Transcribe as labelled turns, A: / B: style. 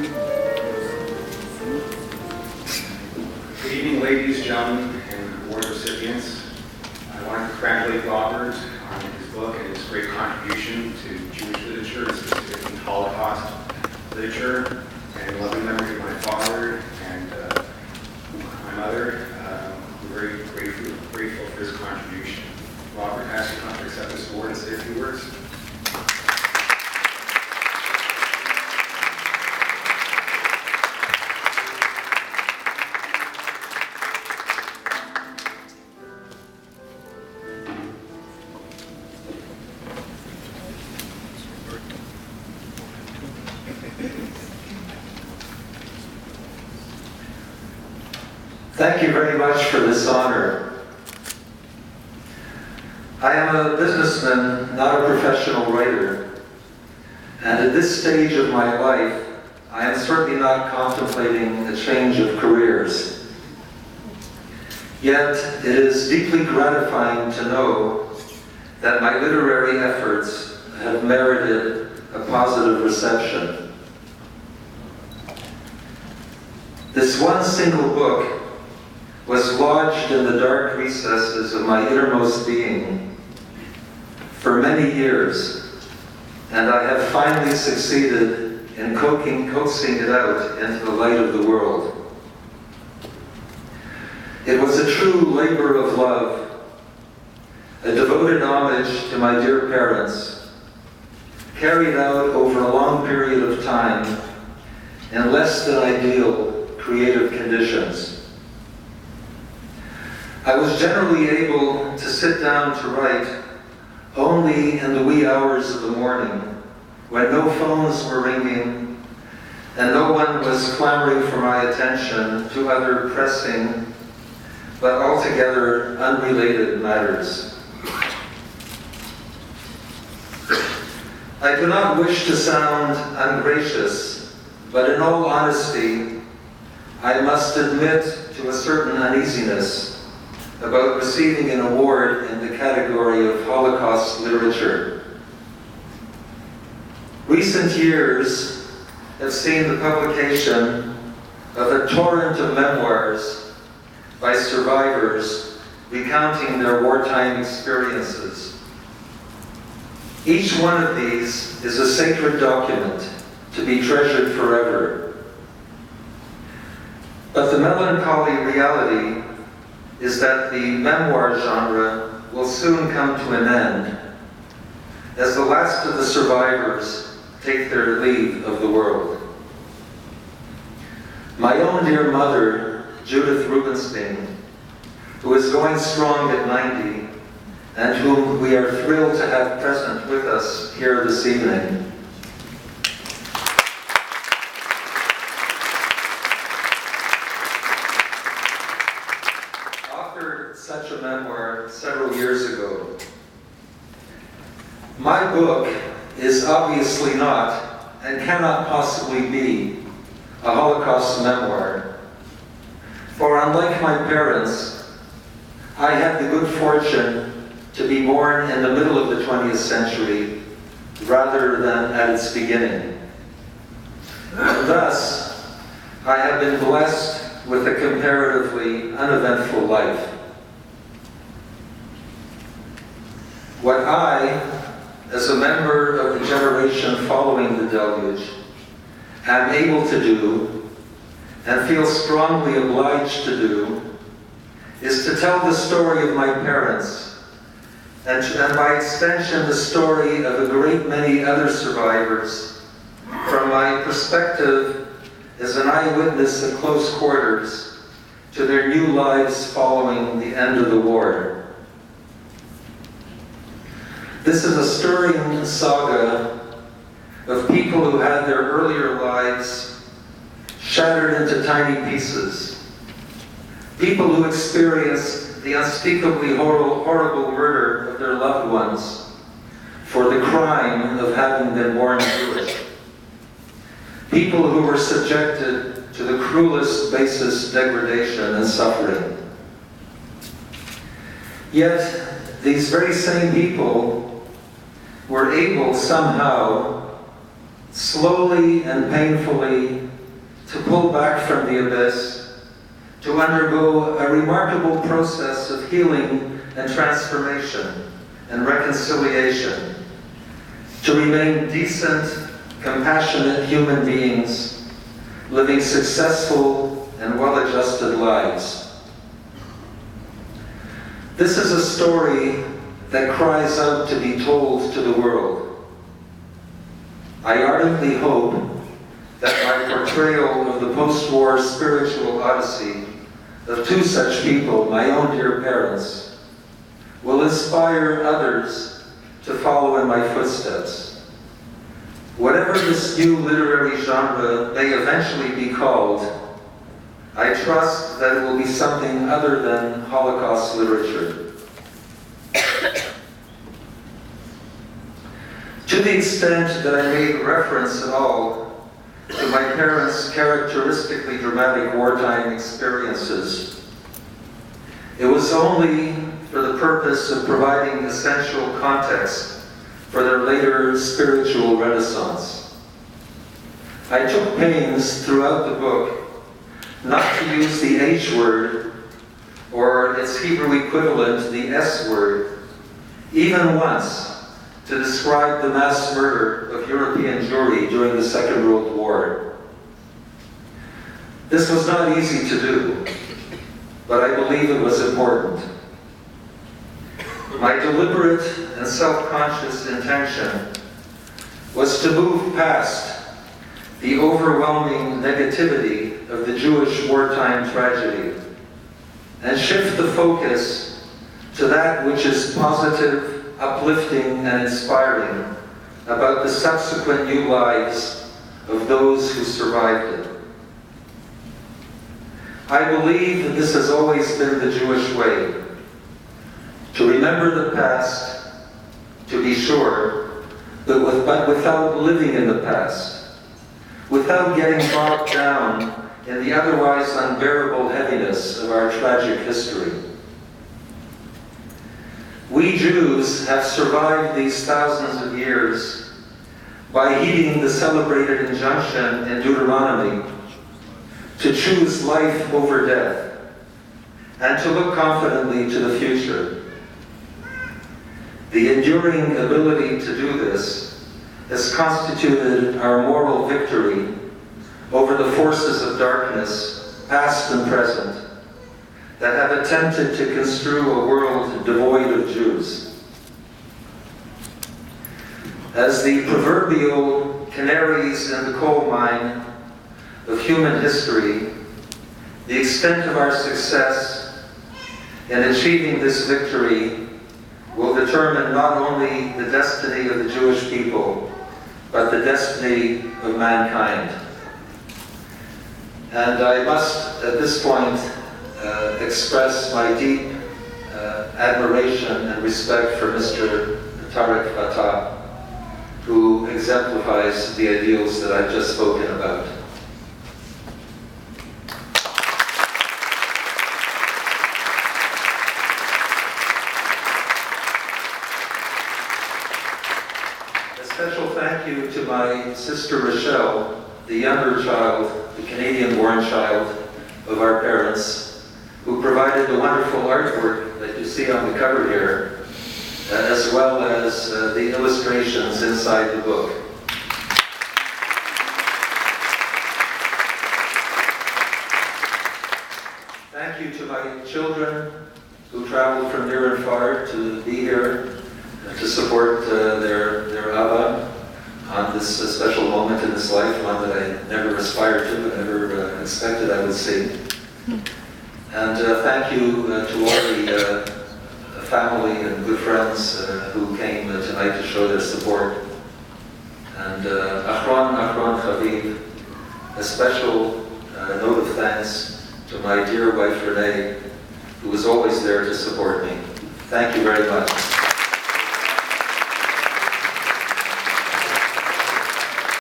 A: Good evening, ladies, gentlemen, and award recipients. I want to congratulate Robert on his book and his great contribution to Jewish literature, specifically Holocaust literature, and loving memory of my father and my mother. We're very grateful for his contribution. Robert, I ask you to accept this award and say a few words.
B: Thank you very much for this honor. I am a businessman, not a professional writer, and at this stage of my life, I am certainly not contemplating a change of careers. Yet, it is deeply gratifying to know that my literary efforts have merited a positive reception. This one single book was lodged in the dark recesses of my innermost being for many years, and I have finally succeeded in coaxing it out into the light of the world. It was a true labor of love, a devoted homage to my dear parents, carried out over a long period of time in less than ideal creative conditions. I was generally able to sit down to write only in the wee hours of the morning, when no phones were ringing and no one was clamoring for my attention to other pressing but altogether unrelated matters. I do not wish to sound ungracious, but in all honesty, I must admit to a certain uneasiness about receiving an award in the category of Holocaust literature. Recent years have seen the publication of a torrent of memoirs by survivors recounting their wartime experiences. Each one of these is a sacred document to be treasured forever. But the melancholy reality is that the memoir genre will soon come to an end as the last of the survivors take their leave of the world. My own dear mother, Judith Rubinstein, who is going strong at 90 and whom we are thrilled to have present with us here this evening, such a memoir several years ago. My book is obviously not, and cannot possibly be, a Holocaust memoir. For unlike my parents, I had the good fortune to be born in the middle of the 20th century rather than at its beginning. And thus, I have been blessed with a comparatively uneventful life. What I, as a member of the generation following the deluge, am able to do, and feel strongly obliged to do, is to tell the story of my parents, and by extension the story of a great many other survivors, from my perspective as an eyewitness at close quarters to their new lives following the end of the war. This is a stirring saga of people who had their earlier lives shattered into tiny pieces. People who experienced the unspeakably horrible murder of their loved ones for the crime of having been born Jewish. People who were subjected to the cruelest, basest degradation and suffering. Yet, these very same people were able somehow, slowly and painfully, to pull back from the abyss, to undergo a remarkable process of healing and transformation and reconciliation, to remain decent, compassionate human beings, living successful and well-adjusted lives. This is a story that cries out to be told to the world. I ardently hope that my portrayal of the post-war spiritual odyssey of two such people, my own dear parents, will inspire others to follow in my footsteps. Whatever this new literary genre may eventually be called, I trust that it will be something other than Holocaust literature. To the extent that I made reference at all to my parents' characteristically dramatic wartime experiences, it was only for the purpose of providing essential context for their later spiritual renaissance. I took pains throughout the book not to use the H word or its Hebrew equivalent, the S word, even once, to describe the mass murder of European Jewry during the Second World War. This was not easy to do, but I believe it was important. My deliberate and self-conscious intention was to move past the overwhelming negativity of the Jewish wartime tragedy and shift the focus to that which is positive, uplifting, and inspiring about the subsequent new lives of those who survived it. I believe that this has always been the Jewish way, to remember the past, to be sure, but without living in the past, without getting bogged down in the otherwise unbearable heaviness of our tragic history. We Jews have survived these thousands of years by heeding the celebrated injunction in Deuteronomy to choose life over death and to look confidently to the future. The enduring ability to do this has constituted our moral victory over the forces of darkness, past and present, that have attempted to construe a world devoid of Jews. As the proverbial canaries in the coal mine of human history, the extent of our success in achieving this victory will determine not only the destiny of the Jewish people, but the destiny of mankind. And I must, at this point, express my deep admiration and respect for Mr. Tariq Fatah, who exemplifies the ideals that I've just spoken about. A special thank you to my sister Rochelle, the younger child, the Canadian-born child of our parents, who provided the wonderful artwork that you see on the cover here, as well as the illustrations inside the book. Thank you to my children who traveled from near and far to be here to support their Abba on this special moment in his life, one that I never aspired to and never expected I would see. And thank you to all the family and good friends who came tonight to show their support. And Achron Chaviv, a special note of thanks to my dear wife Renee, who was always there to support me. Thank you very much.